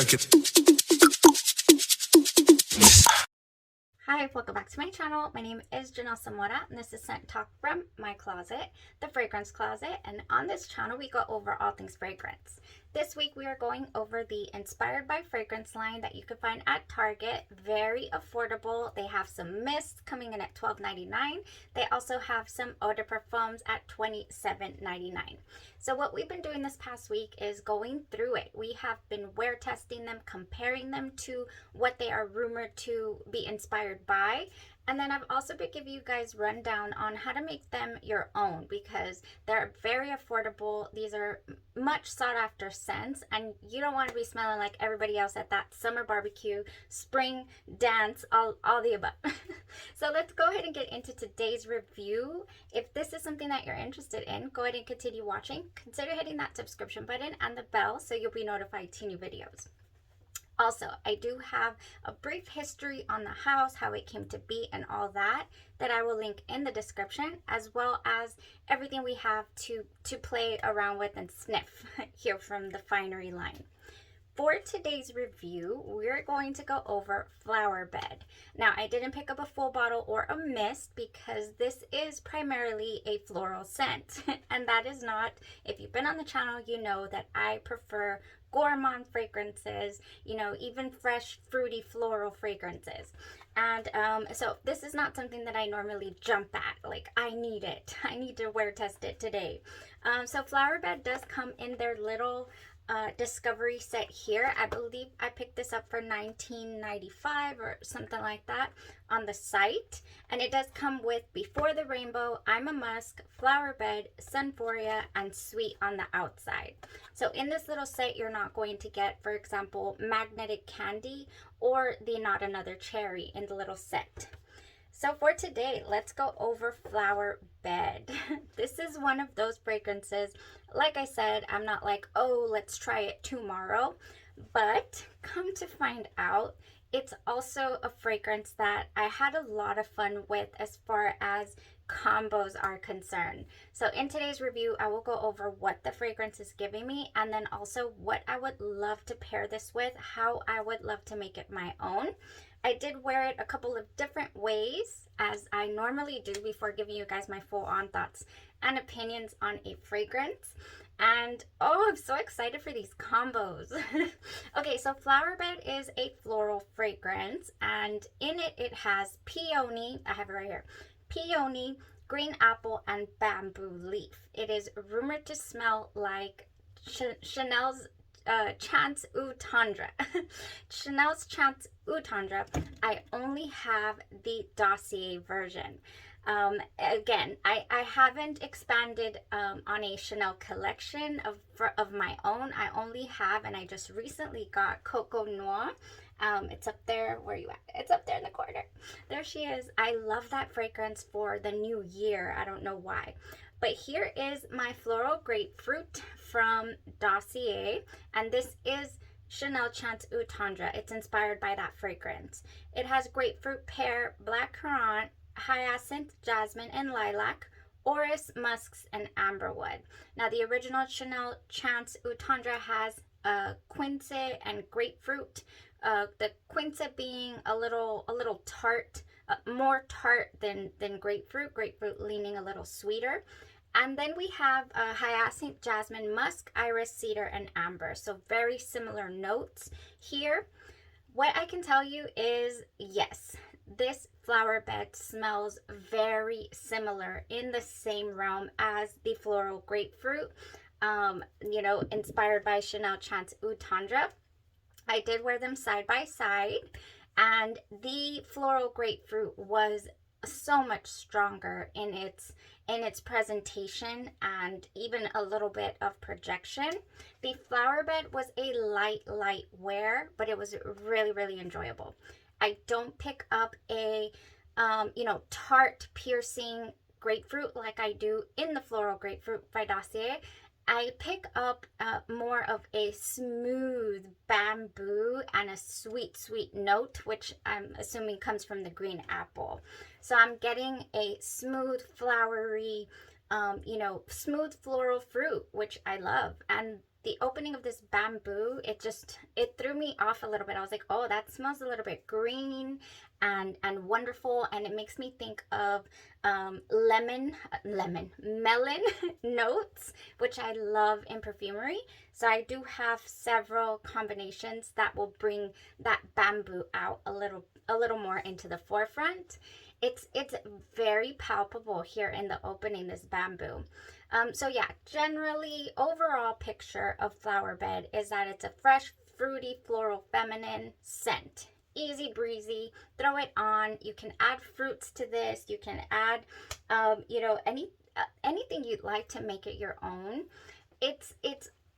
check it. Hi, welcome back to my channel. My name is Janelle Samora, and this is Scent Talk from my closet, the fragrance closet. And on this channel, we go over all things fragrance. This week, we are going over the Inspired by Fragrance line that you can find at Target. Very affordable. They have some mists coming in at $12.99. They also have some eau de parfums at $27.99. So what we've been doing this past week is going through it. We have been wear testing them, comparing them to what they are rumored to be inspired by. And then I've also been giving you guys rundown on how to make them your own because they're very affordable. These are much sought after scents, and you don't want to be smelling like everybody else at that summer barbecue, spring dance, all the above. So let's go ahead and get into today's review. If this is something that you're interested in, go ahead and continue watching. Consider hitting that subscription button and the bell so you'll be notified to new videos. Also, I do have a brief history on the house, how it came to be, and all that I will link in the description, as well as everything we have to play around with and sniff here from the Finery line. For today's review, we're going to go over Flower Bed. Now, I didn't pick up a full bottle or a mist because this is primarily a floral scent. And that is not, if you've been on the channel, you know that I prefer gourmand fragrances, you know, even fresh, fruity, floral fragrances. And so this is not something that I normally jump at. Like, I need it. I need to wear test it today. So Flower Bed does come in their little discovery set here. I believe I picked this up for $19.95 or something like that on the site, and it does come with Before the Rainbow, I'm a Musk, Flower Bed, SUN-PHORIA, and Sweet on the outside. So in this little set, you're not going to get, for example, Magnetic Candy or the Not Another Cherry in the little set. So for today, let's go over Flower Bed. This is one of those fragrances, like I said, I'm not like, oh, let's try it tomorrow. But come to find out, it's also a fragrance that I had a lot of fun with as far as combos are concerned. So in today's review, I will go over what the fragrance is giving me, and then also what I would love to pair this with, how I would love to make it my own. I did wear it a couple of different ways, as I normally do, before giving you guys my full-on thoughts and opinions on a fragrance. And oh, I'm so excited for these combos. Okay, so Flower Bed is a floral fragrance, and in it, it has peony, I have it right here, peony, green apple, and bamboo leaf. It is rumored to smell like Chanel's Chance Eau Tendre. Chanel's Chance Eau Tendre. I only have the dossier version. Again, I haven't expanded on a Chanel collection of my own. I only have, and I just recently got Coco Noir. It's up there. Where are you at? It's up there in the corner. There she is. I love that fragrance for the new year. I don't know why. But here is my Floral Grapefruit from Dossier, and this is Chanel Chance Eau Tendre. It's inspired by that fragrance. It has grapefruit, pear, black currant, hyacinth, jasmine, and lilac, orris, musks, and amberwood. Now, the original Chanel Chance Eau Tendre has quince and grapefruit. The quince being a little tart, more tart than grapefruit. Grapefruit leaning a little sweeter. And then we have hyacinth, jasmine, musk, iris, cedar, and amber. So very similar notes here. What I can tell you is, yes, this Flower Bed smells very similar, in the same realm as the Floral Grapefruit, you know, inspired by Chanel Chance Eau Tendre. I did wear them side by side, and the Floral Grapefruit was so much stronger in its presentation and even a little bit of projection. The Flower Bed was a light wear, but it was really enjoyable. I don't pick up a you know, tart piercing grapefruit like I do in the Floral Grapefruit by Dossier. I pick up more of a smooth bamboo and a sweet note, which I'm assuming comes from the green apple. So I'm getting a smooth, flowery, you know, smooth floral fruit, which I love. And the opening of this bamboo, it threw me off a little bit. I was like, oh, that smells a little bit green and wonderful, and it makes me think of melon notes, which I love in perfumery. So I do have several combinations that will bring that bamboo out a little more into the forefront. It's very palpable here in the opening, this bamboo. So yeah, generally overall picture of Flower Bed is that it's a fresh, fruity, floral, feminine scent. Easy breezy, throw it on. You can add fruits to this. You can add, you know, anything you'd like to make it your own. It's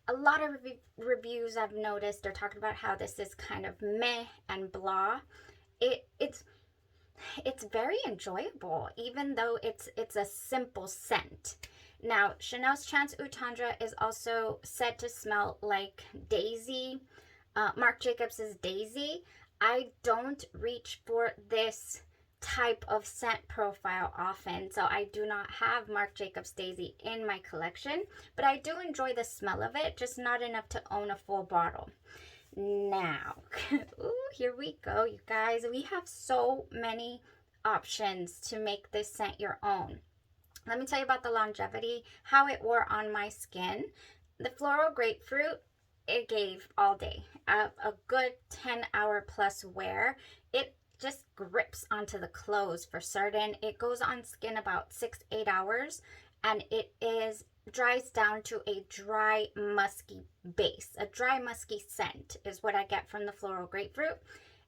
a lot of reviews I've noticed are talking about how this is kind of meh and blah. It's very enjoyable, even though it's a simple scent. Now, Chanel's Chance Oud Tendre is also said to smell like daisy. Marc Jacobs' Daisy. I don't reach for this type of scent profile often, so I do not have Marc Jacobs Daisy in my collection, but I do enjoy the smell of it, just not enough to own a full bottle. Now, ooh, here we go, you guys. We have so many options to make this scent your own. Let me tell you about the longevity, how it wore on my skin. The floral grapefruit, it gave all day. A good 10-hour plus wear. It just grips onto the clothes for certain. It goes on skin about 6-8 hours, and it dries down to a dry musky base. A dry musky scent is what I get from the floral grapefruit.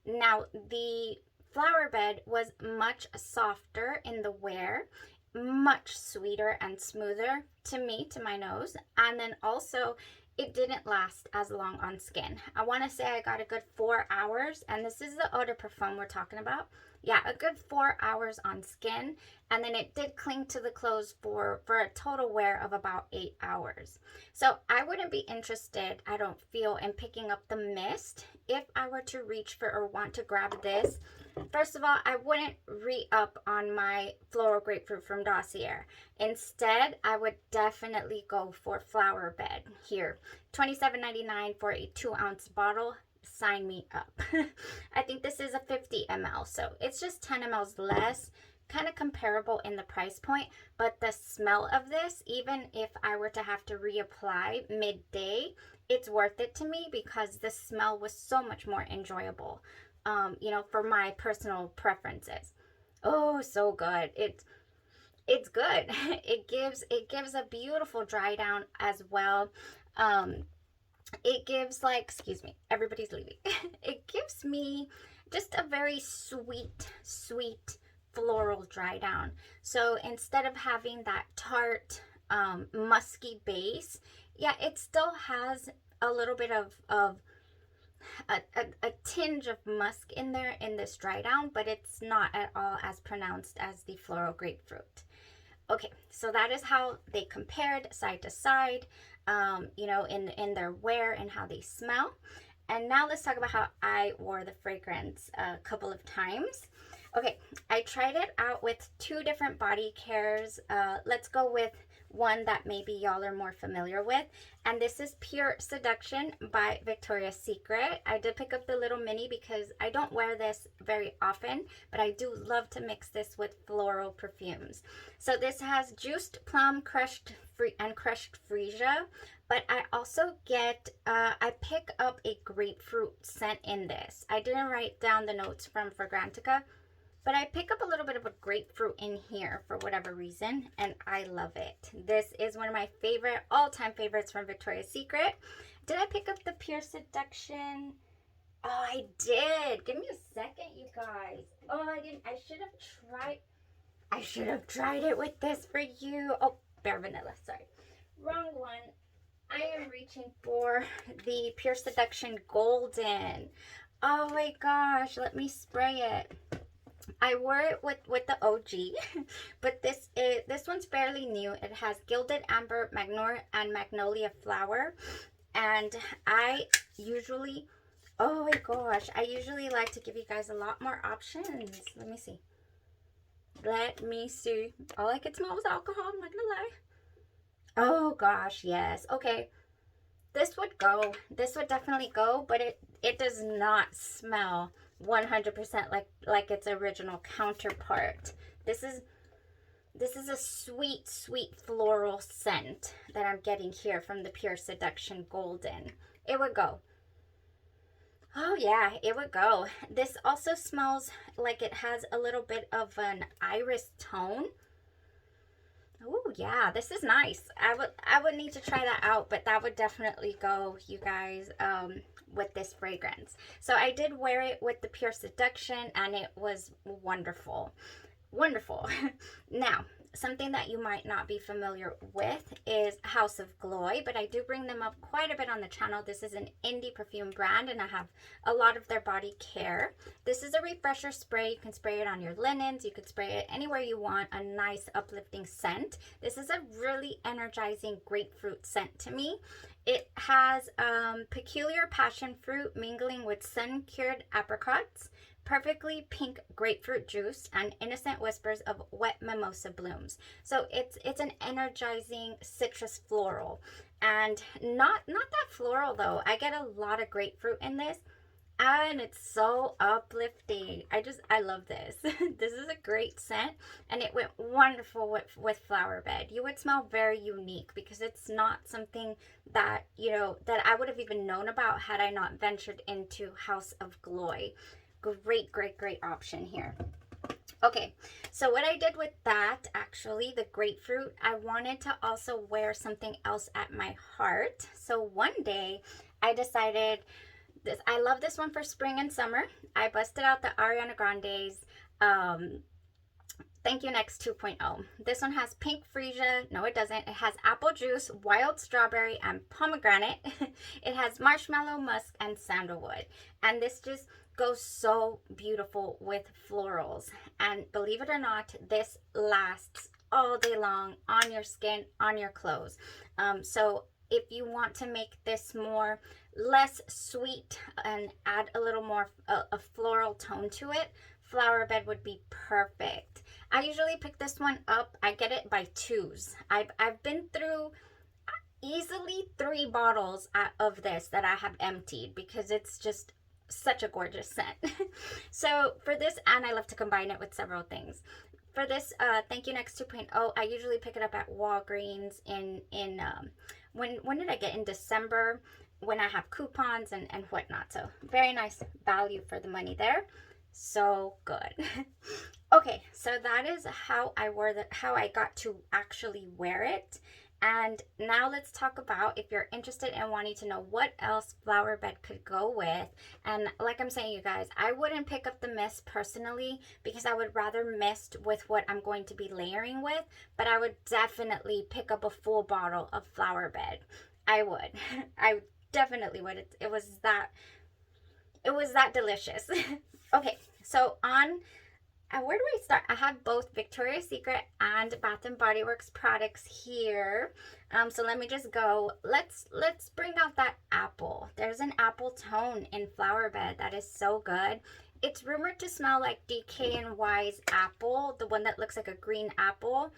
Now, the Flower Bed was much softer in the wear, much sweeter and smoother to me, to my nose, and then also it didn't last as long on skin. I want to say I got a good 4 hours, and this is the eau de parfum we're talking about. Yeah, a good 4 hours on skin, and then it did cling to the clothes for a total wear of about 8 hours. So I wouldn't be interested, I don't feel, in picking up the mist if I were to reach for or want to grab this. First of all, I wouldn't re-up on my floral grapefruit from Dossier. Instead, I would definitely go for Flower Bed here. $27.99 for a 2-ounce bottle. Sign me up. I think this is a 50 ml, so it's just 10 mls less, kind of comparable in the price point, but the smell of this, even if I were to have to reapply midday, it's worth it to me because the smell was so much more enjoyable, you know, for my personal preferences. Oh, so good. It's good. It gives a beautiful dry down as well. It gives, like, excuse me, everybody's leaving. It gives me just a very sweet floral dry down. So instead of having that tart, musky base, yeah, it still has a little bit of a tinge of musk in there in this dry down, but it's not at all as pronounced as the floral grapefruit. Okay, so that is how they compared side to side, you know, in their wear and how they smell. And now let's talk about how I wore the fragrance a couple of times. Okay, I tried it out with 2 different body cares. Let's go with one that maybe y'all are more familiar with, and this is Pure Seduction by Victoria's Secret. I did pick up the little mini because I don't wear this very often, but I do love to mix this with floral perfumes. So this has juiced plum, crushed freesia, but I also get, I pick up a grapefruit scent in this. I didn't write down the notes from Fragrantica, but I pick up a little bit of a grapefruit in here for whatever reason, and I love it. This is one of my favorite, all-time favorites from Victoria's Secret. Did I pick up the Pure Seduction? Oh, I did. Give me a second, you guys. Oh, I didn't. I should have tried it with this for you. Oh, Bare Vanilla, sorry. Wrong one. I am reaching for the Pure Seduction Golden. Oh my gosh, let me spray it. I wore it with the OG, but this one's fairly new. It has Gilded Amber, Magnolia Flower, and I usually, oh my gosh, I usually like to give you guys a lot more options. Let me see. Let me see. All I could smell was alcohol, I'm not gonna lie. Oh gosh, yes. Okay, this would go. This would definitely go, but it does not smell 100% like its original counterpart. This is a sweet, sweet floral scent that I'm getting here from the Pure Seduction Golden. It would go. Oh yeah, it would go. This also smells like it has a little bit of an iris tone. Oh yeah, this is nice. I would need to try that out, but that would definitely go, you guys, with this fragrance. So I did wear it with the Pure Seduction and it was wonderful. Wonderful. Now, something that you might not be familiar with is House of Gloi, but I do bring them up quite a bit on the channel. This is an indie perfume brand and I have a lot of their body care. This is a refresher spray. You can spray it on your linens. You could spray it anywhere you want. A nice uplifting scent. This is a really energizing grapefruit scent to me. It has peculiar passion fruit mingling with sun-cured apricots, perfectly pink grapefruit juice, and innocent whispers of wet mimosa blooms. So it's an energizing citrus floral, and not that floral though. I get a lot of grapefruit in this, and it's so uplifting. I love this. This is a great scent, and it went wonderful with Flower Bed. You would smell very unique because it's not something that, you know, that I would have even known about had I not ventured into House of Gloi. Great, great, great option here. Okay, so what I did with that, actually, the grapefruit, I wanted to also wear something else at my heart. So one day I decided this, I love this one for spring and summer. I busted out the Ariana Grande's Thank You Next 2.0. This one has pink freesia. No, it doesn't. It has apple juice, wild strawberry, and pomegranate. It has marshmallow, musk, and sandalwood. And this just goes so beautiful with florals. And believe it or not, this lasts all day long on your skin, on your clothes. So if you want to make this less sweet and add a little more a floral tone to it, Flower Bed would be perfect. I usually pick this one up. I get it by twos. I've been through easily 3 bottles of this that I have emptied because it's just such a gorgeous scent. So for this, and I love to combine it with several things. For this Thank You Next 2.0, I usually pick it up at Walgreens when did I get? In December, when I have coupons and whatnot. So very nice value for the money there. So good. Okay, so that is how how I got to actually wear it. And now let's talk about if you're interested in wanting to know what else Flower Bed could go with. And like I'm saying, you guys, I wouldn't pick up the mist personally because I would rather mist with what I'm going to be layering with, but I would definitely pick up a full bottle of Flower Bed. I would. I definitely would. It was that delicious. Okay, so on where do I start? I have both Victoria's Secret and Bath and Body Works products here. So let me just go. Let's bring out that apple. There's an apple tone in Flower Bed that is so good. It's rumored to smell like DKNY's apple, the one that looks like a green apple.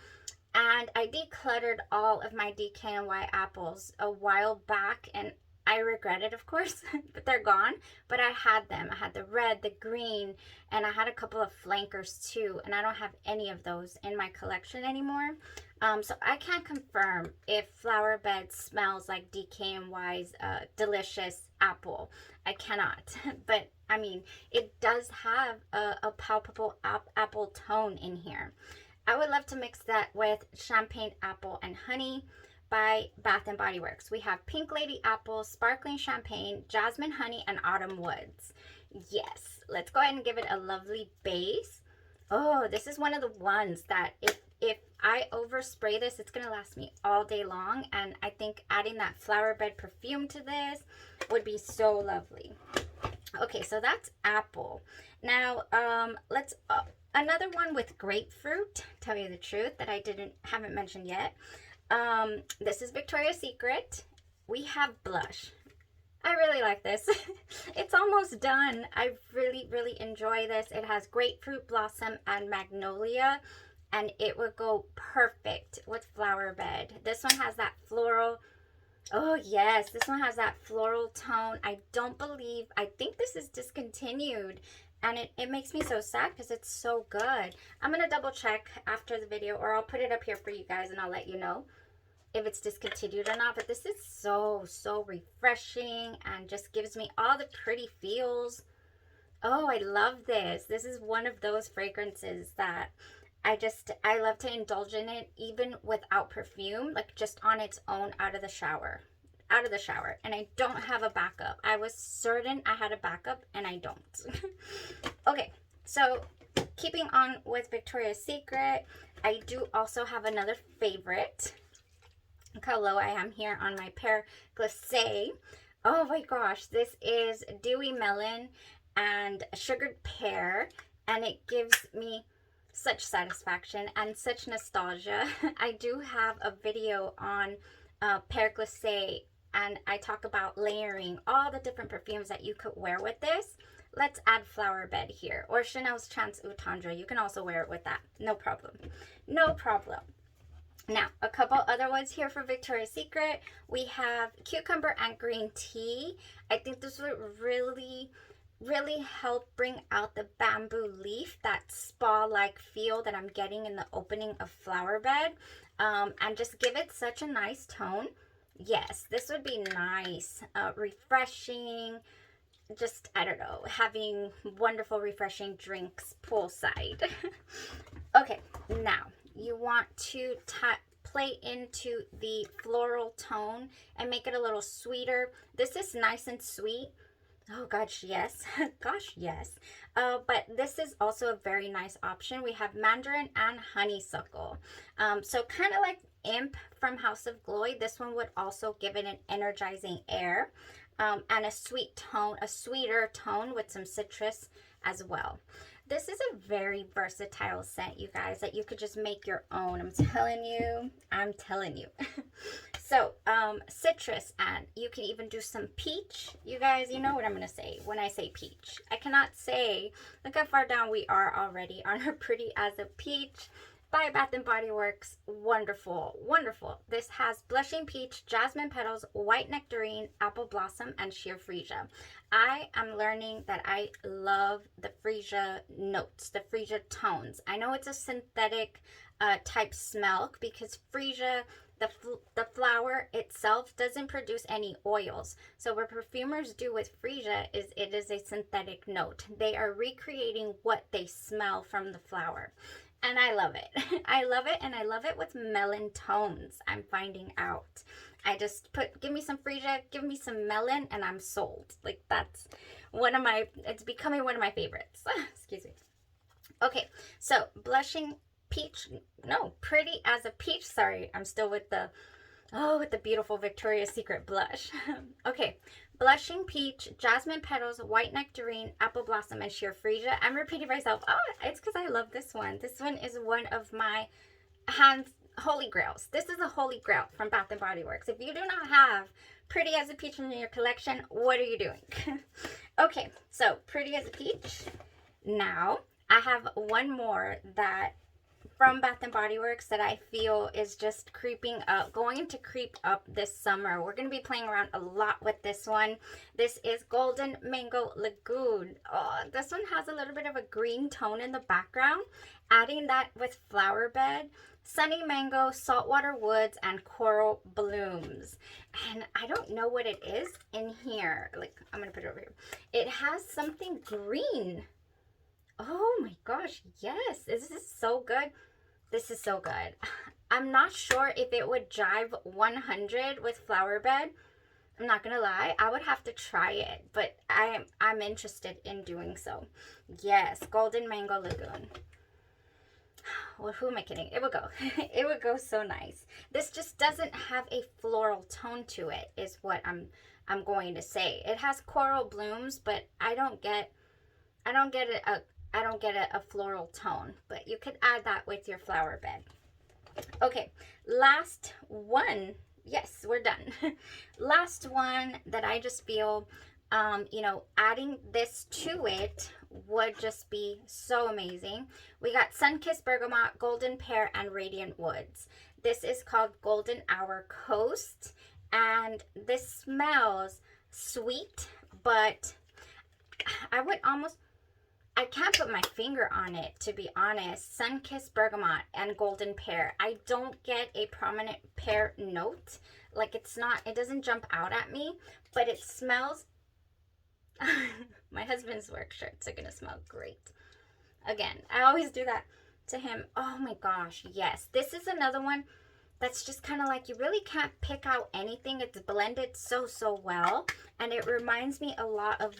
And I decluttered all of my DKNY apples a while back, and I regret it, of course, but they're gone. But I had them. I had the red, the green, and I had a couple of flankers too. And I don't have any of those in my collection anymore. So I can't confirm if Flower Bed smells like DKNY's delicious apple. I cannot. But I mean, it does have a palpable apple tone in here. I would love to mix that with Champagne Apple and Honey by Bath and Body Works. We have Pink Lady Apple, Sparkling Champagne, Jasmine Honey, and Autumn Woods. Yes, let's go ahead and give it a lovely base. Oh, this is one of the ones that if I overspray this, it's gonna last me all day long. And I think adding that Flower Bed perfume to this would be so lovely. Okay, so that's apple. Now, let's another one with grapefruit. Tell you the truth, that I haven't mentioned yet. This is Victoria's Secret. We have blush. I really like this. It's almost done. I really, really enjoy this. It has grapefruit blossom and magnolia, and it would go perfect with flower bed. This one has that floral. Oh yes, this one has that floral tone. I think this is discontinued, and it makes me so sad because it's so good. I'm gonna double check after the video, or I'll put it up here for you guys and I'll let you know if it's discontinued or not. But this is so refreshing and just gives me all the pretty feels. Oh, I love this. This is one of those fragrances that I love to indulge in it even without perfume, like just on its own out of the shower. And I don't have a backup. I was certain I had a backup and I don't. Okay, so keeping on with Victoria's Secret, I do also have another favorite. Look how low I am here on my Pear Glacé. Oh my gosh, this is Dewy Melon and Sugared Pear, and it gives me such satisfaction and such nostalgia. I do have a video on Pear Glacé, and I talk about layering all the different perfumes that you could wear with this. Let's add Flower Bed here, or Chanel's Trans Tendre. You can also wear it with that. No problem. No problem. Now, a couple other ones here for Victoria's Secret. We have Cucumber and Green Tea. I think this would really help bring out the bamboo leaf, that spa-like feel that I'm getting in the opening of Flower Bed, and just give it such a nice tone. Yes, this would be nice, refreshing, just, I don't know, having wonderful refreshing drinks poolside. Okay, now you want to play into the floral tone and make it a little sweeter. This is nice and sweet. Oh gosh, yes. Gosh, yes. But this is also a very nice option. We have mandarin and honeysuckle. So kind of like Imp from House of Gloi, this one would also give it an energizing air, and a sweet tone, a sweeter tone with some citrus as well. This is a very versatile scent, you guys, that you could just make your own. I'm telling you. So, citrus, and you can even do some peach. You guys, you know what I'm going to say when I say peach. I cannot say, look how far down we are already on her Pretty as a Peach by Bath & Body Works. Wonderful, wonderful. This has blushing peach, jasmine petals, white nectarine, apple blossom, and sheer freesia. I am learning that I love the freesia notes, the freesia tones. I know it's a synthetic type smell because freesia, the flower itself, doesn't produce any oils. So what perfumers do with freesia is it is a synthetic note. They are recreating what they smell from the flower. And I love it. I love it, and I love it with melon tones, I'm finding out. I just give me some freesia, give me some melon, and I'm sold. Like, that's it's becoming one of my favorites. Excuse me. Okay, so blushing peach, no, Pretty as a Peach. Sorry, I'm still with the beautiful Victoria's Secret blush. Okay, blushing peach, jasmine petals, white nectarine, apple blossom, and sheer freesia. I'm repeating myself. Oh, it's because I love this one. This one is one of my holy grails. This is a holy grail from Bath & Body Works. If you do not have Pretty as a Peach in your collection, what are you doing? Okay, so Pretty as a Peach. Now, I have one more that from Bath & Body Works that I feel is just going to creep up this summer. We're going to be playing around a lot with this one. This is Golden Mango Lagoon. Oh, this one has a little bit of a green tone in the background. Adding that with Flower Bed, Sunny Mango, Saltwater Woods, and Coral Blooms. And I don't know what it is in here. Like, I'm going to put it over here. It has something green. Oh my gosh, yes. This is so good. This is so good. I'm not sure if it would jive 100 with Flower Bed. I'm not gonna lie, I would have to try it, but I'm interested in doing so. Yes, Golden Mango Lagoon. Well, who am I kidding? It would go. It would go so nice. This just doesn't have a floral tone to it, is what I'm going to say. It has coral blooms, but I don't get a floral tone, but you could add that with your Flower Bed. Okay, last one yes, we're done. Last one that I just feel, you know, adding this to it would just be so amazing. We got Sun-Kissed Bergamot, Golden Pear, and Radiant Woods. This is called Golden Hour Coast, and this smells sweet, but I can't put my finger on it, to be honest. Sun-Kissed Bergamot and Golden Pear. I don't get a prominent pear note. Like, it doesn't jump out at me, but it smells. My husband's work shirts are gonna smell great. Again, I always do that to him. Oh my gosh, yes. This is another one that's just kind of like, you really can't pick out anything. It's blended so well, and it reminds me a lot of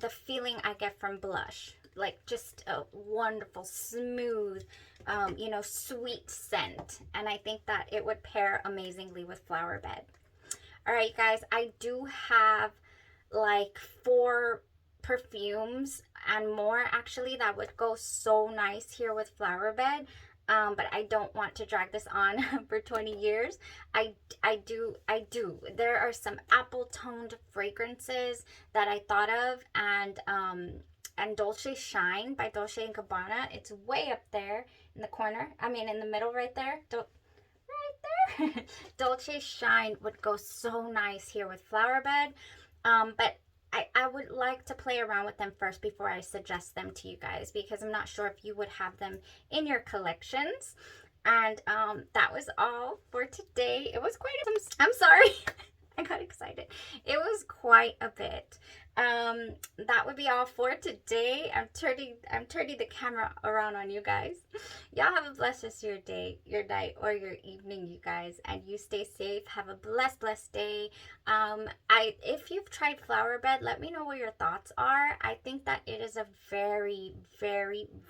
the feeling I get from blush. Like, just a wonderful, smooth, you know, sweet scent. And I think that it would pair amazingly with Flower Bed. All right, guys, I do have like 4 perfumes and more actually that would go so nice here with Flower Bed. But I don't want to drag this on for 20 years. I do. There are some apple toned fragrances that I thought of, and Dolce Shine by Dolce & Gabbana. It's way up there in the corner. I mean, in the middle right there. Right there. Dolce Shine would go so nice here with Flower Bed. But I would like to play around with them first before I suggest them to you guys, because I'm not sure if you would have them in your collections. And that was all for today. It was quite I'm sorry. I got excited. It was quite a bit. That would be all for today. I'm turning the camera around on you guys. Y'all have a blessed rest of your day, your night, or your evening, you guys, and you stay safe. Have a blessed day. If you've tried Flower Bed, let me know what your thoughts are. I think that it is a very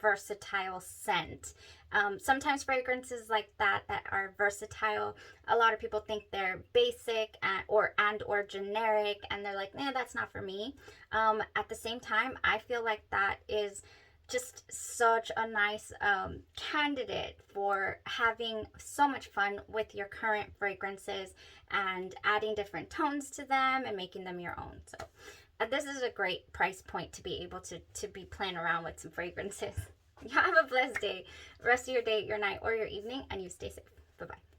versatile scent. Sometimes fragrances like that are versatile, a lot of people think they're basic or generic, and they're like, nah, that's not for me. At the same time, I feel like that is just such a nice candidate for having so much fun with your current fragrances and adding different tones to them and making them your own. So this is a great price point to be able to be playing around with some fragrances. Y'all have a blessed day, rest of your day, your night, or your evening, and you stay safe. Bye-bye.